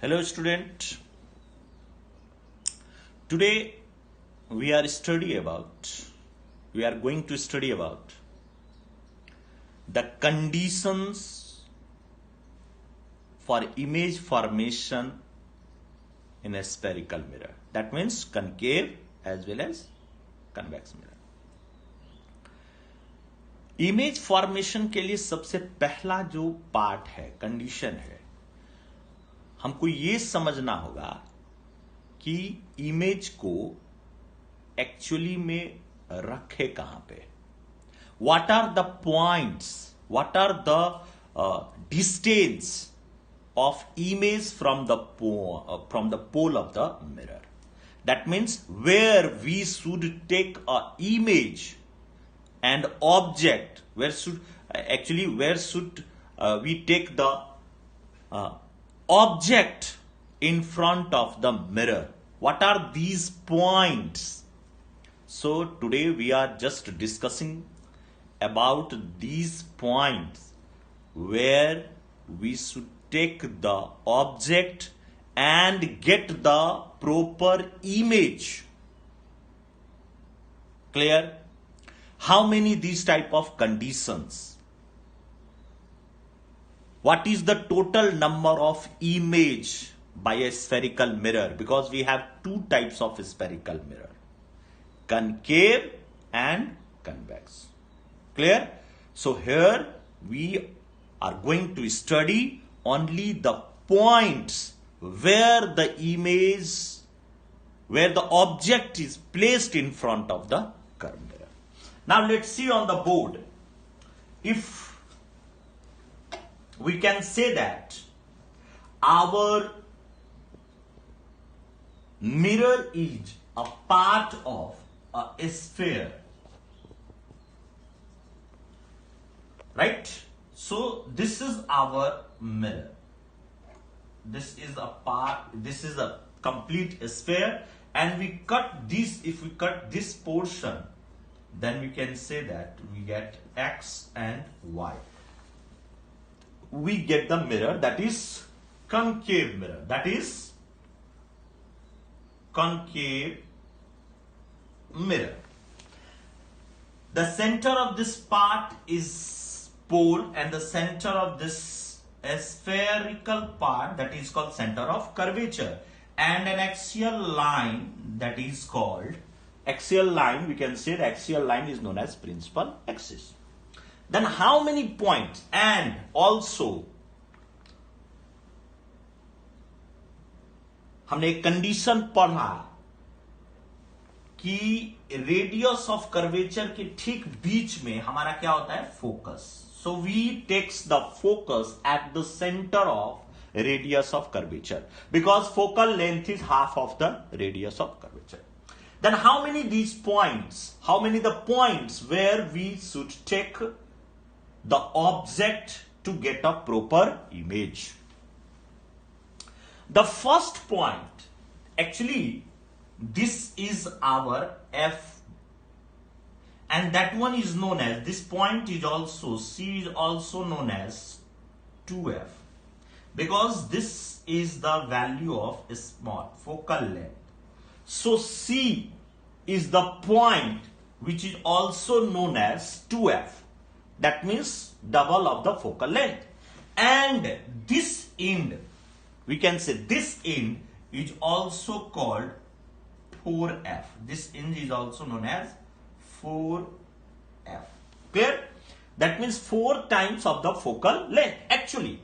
Hello student. Today we are going to study about the conditions for image formation in a spherical mirror. That means concave as well as convex mirror. Image formation के लिए सबसे पहला जो part है, condition है, हमको ये समझना होगा कि इमेज को एक्चुअली में रखे कहां पे, what are the points, what are the distance of image from the pole of the mirror. That means where we should take a image and object, where should we take the object in front of the mirror. What are these points? So today we are just discussing about these points where we should take the object and get the proper image. Clear? How many these type of conditions? What is the total number of image by a spherical mirror? Because we have two types of spherical mirror, concave and convex. Clear? So here we are going to study only the points where the image, where the object is placed in front of the curve mirror. Now let's see on the board. If we can say that our mirror is a part of a sphere, right? So this is our mirror. This is a complete sphere, and we cut this. If we cut this portion, then we can say that we get X and Y. We get the mirror that is concave mirror. That is concave mirror. The center of this part is pole, and the center of this spherical part, that is called center of curvature, and an axial line that is called axial line. We can say the axial line is known as principal axis. Then how many points? And also हमने एक condition पढ़ा कि radius of curvature के ठीक बीच में हमारा क्या होता है, focus. So we takes the focus at the centre of radius of curvature, because focal length is half of the radius of curvature. Then how many these points, how many the points where we should take the object to get a proper image? The first point, actually this is our F, and that one is known as, this point is also, C is also known as 2F, because this is the value of small focal length. So C is the point which is also known as 2F. That means double of the focal length. And this end, we can say this end is also called 4F. This end is also known as 4F. Clear? That means 4 times of the focal length actually.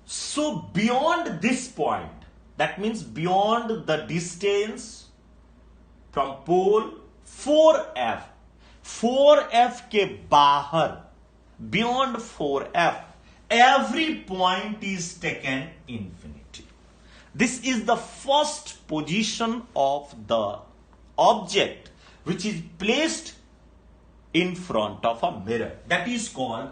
So beyond this point, that means beyond the distance from pole 4F, 4F के बाहर, beyond 4F, every point is taken infinity. This is the first position of the object which is placed in front of a mirror. That is called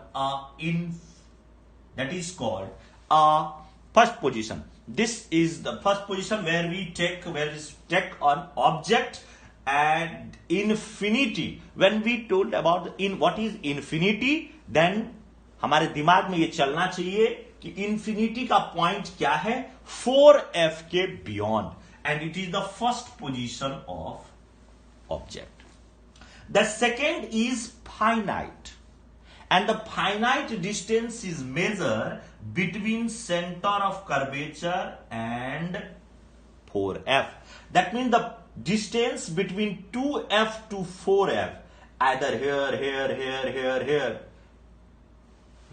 a first position. This is the first position where we take an object and infinity. When we told about what is infinity, then हमारे दिमाग में ये चलना चाहिए कि infinity का point क्या है, 4f के beyond, and it is the first position of object. The second is finite, and the finite distance is measured between center of curvature and 4f. That means the distance between 2f to 4f, either here.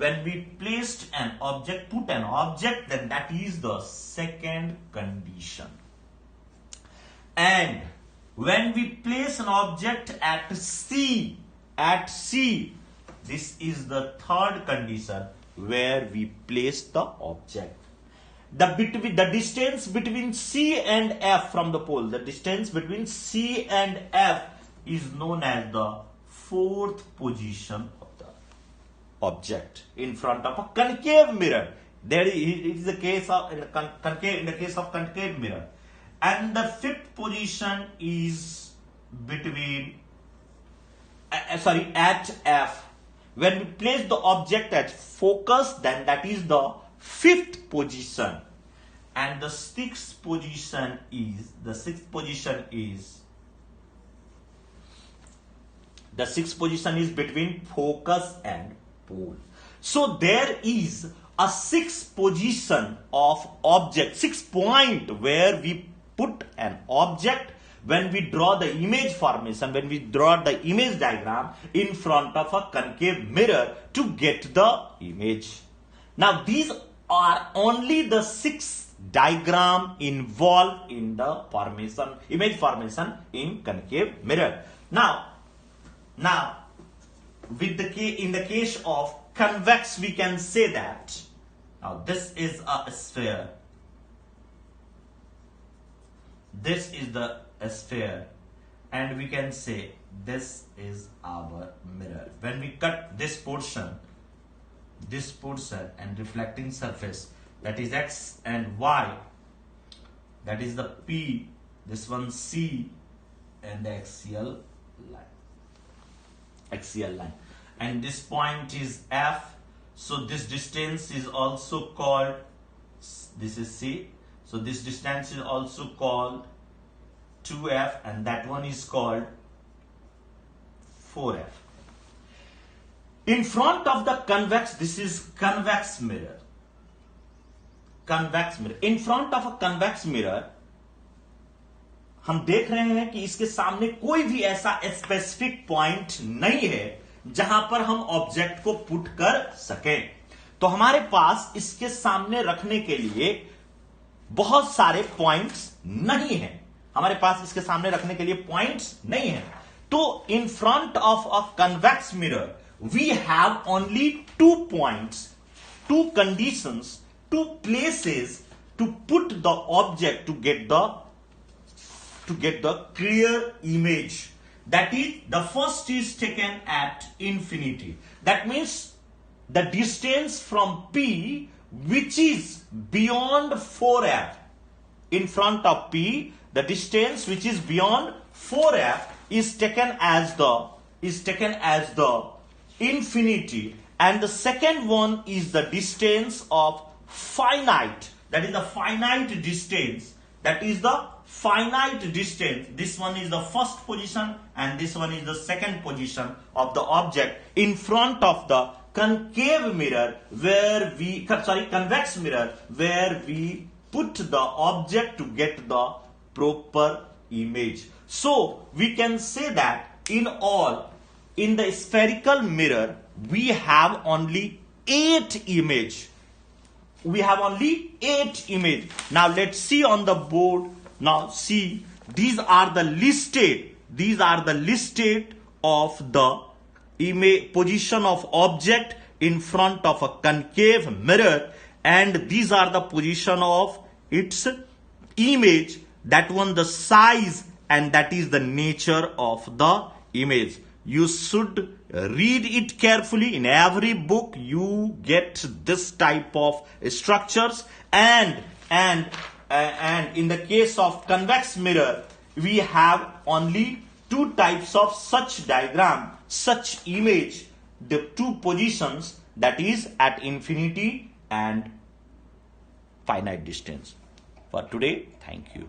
When we placed an object, put an object, then that is the second condition. And when we place an object at C, this is the third condition where we place the object. The distance between C and F from the pole, the distance between C and F is known as the fourth position of the object in front of a concave mirror. There it is the case of in the case of concave mirror, and the fifth position is between at F. When we place the object at focus, then that is the fifth position, and the sixth position is between focus and pole. So there is a sixth position of object, 6 point where we put an object when we draw the image formation, when we draw the image diagram in front of a concave mirror to get the image. Now these are only the 6 diagram involved in the image formation in concave mirror. Now in the case of convex, we can say that now this is a sphere. This is the sphere, and we can say this is our mirror. When we cut this portion and reflecting surface, that is x and y, that is the P, this one C, and the axial line, and this point is F. So this distance is also called, this is C, so this distance is also called 2f, and that one is called 4f. In front of the convex, this is convex mirror. In front of a convex mirror, हम देख रहे हैं कि इसके सामने कोई भी ऐसा स्पेसिफिक पॉइंट नहीं है जहां पर हम ऑब्जेक्ट को पुट कर सकें. तो हमारे पास इसके सामने रखने के लिए बहुत सारे पॉइंट्स नहीं हैं. हमारे पास इसके सामने रखने के लिए पॉइंट्स नहीं है. तो in front of a convex mirror we have only 2 points, 2 conditions, 2 places to put the object to get the clear image. That is, the first is taken at infinity. That means the distance from P, which is beyond 4f. In front of P, the distance which is beyond 4f is taken as the infinity, and the second one is the distance of finite. That is the finite distance. This one is the first position, and this one is the second position of the object in front of the convex mirror, where we put the object to get the proper image. So we can say that in the spherical mirror we have only 8 images. Now let's see on the board. Now see, these are the listed of the image position of object in front of a concave mirror, and these are the position of its image, that one the size, and that is the nature of the image. You should read it carefully. In every book you get this type of structures, and in the case of convex mirror we have only 2 types of such diagram, such image, the 2 positions, that is at infinity and finite distance. For today, thank you.